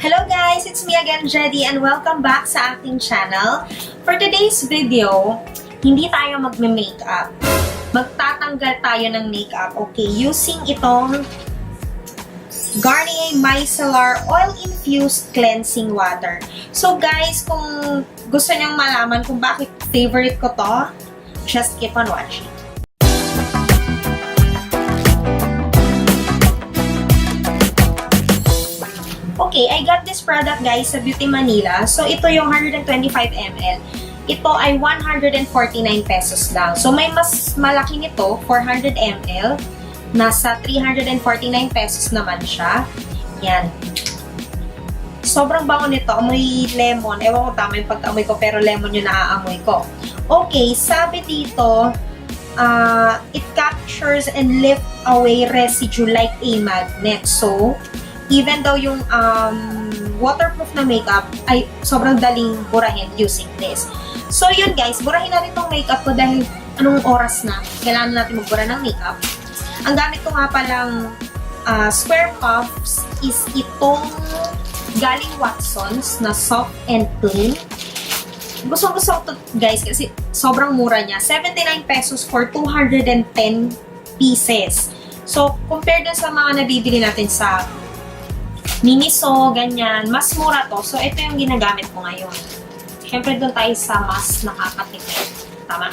Hello guys! It's me again, Jedi, and welcome back sa aking channel. For today's video, hindi tayo magme-makeup. Magtatanggal tayo ng makeup, okay? Using itong Garnier Micellar Oil Infused Cleansing Water. So guys, kung gusto nyong malaman kung bakit favorite ko to, just keep on watching. Okay, I got this product guys sa Beauty Manila. So, ito yung 125 ml. Ito ay 149 pesos lang. So, may mas malaki nito, 400 ml. Nasa 349 pesos naman siya. Yan. Sobrang bango nito. Amoy lemon. Ewan ko tama yung pag-amoy ko, pero lemon yung naaamoy ko. Okay, sabi dito, it captures and lift away residue like a magnet. So, even though yung waterproof na makeup ay sobrang daling burahin using this. So yun guys, burahin natin itong makeup ko dahil anong oras na kailangan natin magbura ng makeup. Ang gamit ko nga palang square puffs is itong galing Watsons na soft and clean. Gusto ko to guys kasi sobrang mura niya. 79 pesos for 210 pieces. So compared dun sa mga nabibili natin sa Miniso, ganyan. Mas mura to. So, ito yung ginagamit ko ngayon. Siyempre, doon tayo sa mas nakakatipid. Tama?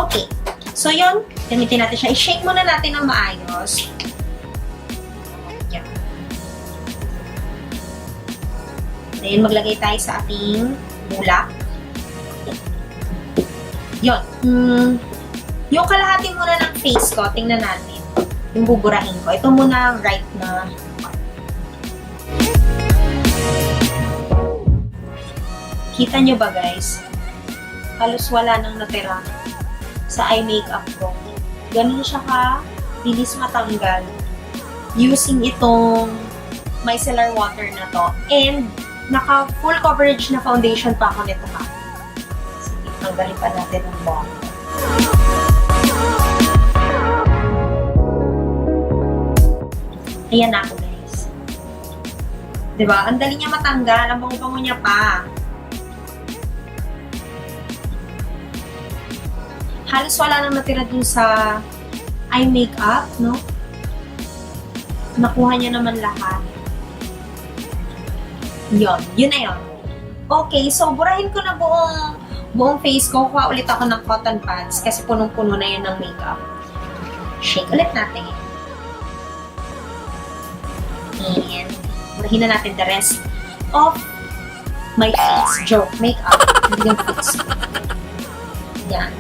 Okay. So, yun. Gamitin natin siya. I-shake muna natin ng maayos. Yan. Then, maglagay tayo sa ating bulak. Yun. Yung kalahati muna ng face ko, tingnan natin. Yung buburahin ko. Ito muna right na kita nyo ba guys? Halos wala nang natira sa eye makeup ko. Ganun siya ka bilis matanggal using itong micellar water na to. And naka full coverage na foundation pa ako nito ha. Sige, tanggalin pa natin ang buhok. Ayan na ako guys. Diba? Ang dali niya matanggal. Ang bango-bango niya pa. Halos wala nang natira dun sa eye makeup, no? Nakuha niya naman lahat. Yun na yun. Okay, so burahin ko na buong face ko. Kuha ulit ako ng cotton pads kasi punong-puno na yun ng makeup. Shake ulit natin. And burahin na natin the rest of my face. Joke, makeup. Hindi yung face. Yan.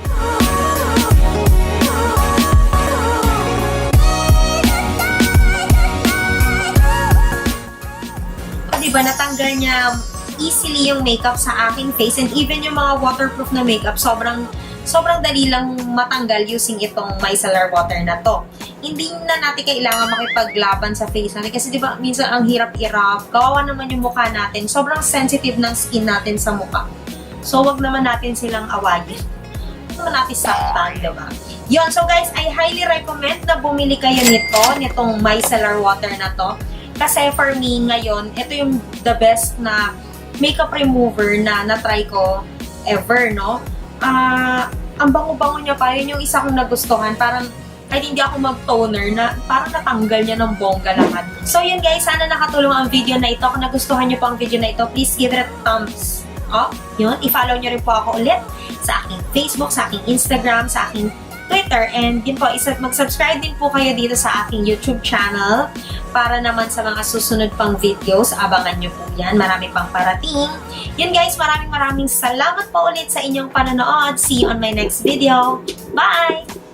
Diba, natanggal niya easily yung makeup sa aking face and even yung mga waterproof na makeup, sobrang dali lang matanggal using itong micellar water na to. Hindi na natin kailangan makipaglaban sa face natin kasi diba, minsan ang hirap-hirap, kawawa naman yung mukha natin, sobrang sensitive ng skin natin sa mukha. So, wag naman natin silang awayin. Wag naman natin saktan, diba? Yun, so guys, I highly recommend na bumili kayo nitong micellar water na to. Kasi for me, ngayon, ito yung the best na makeup remover na na-try ko ever, no? Ang bango-bango niya pa, yun yung isa kong nagustuhan. Parang, kahit hindi ako mag-toner, na parang natanggal niya ng bongga lahat. So yun guys, sana nakatulong ang video na ito. Kung nagustuhan niyo po ang video na ito, please give it a thumbs up. Yun, i-follow niyo rin po ako ulit sa aking Facebook, sa aking Instagram, sa aking Twitter, and yun po, mag-subscribe din po kayo dito sa aking YouTube channel para naman sa mga susunod pang videos, abangan nyo po yan, marami pang parating. Yun guys, maraming salamat po ulit sa inyong panonood. See you on my next video. Bye!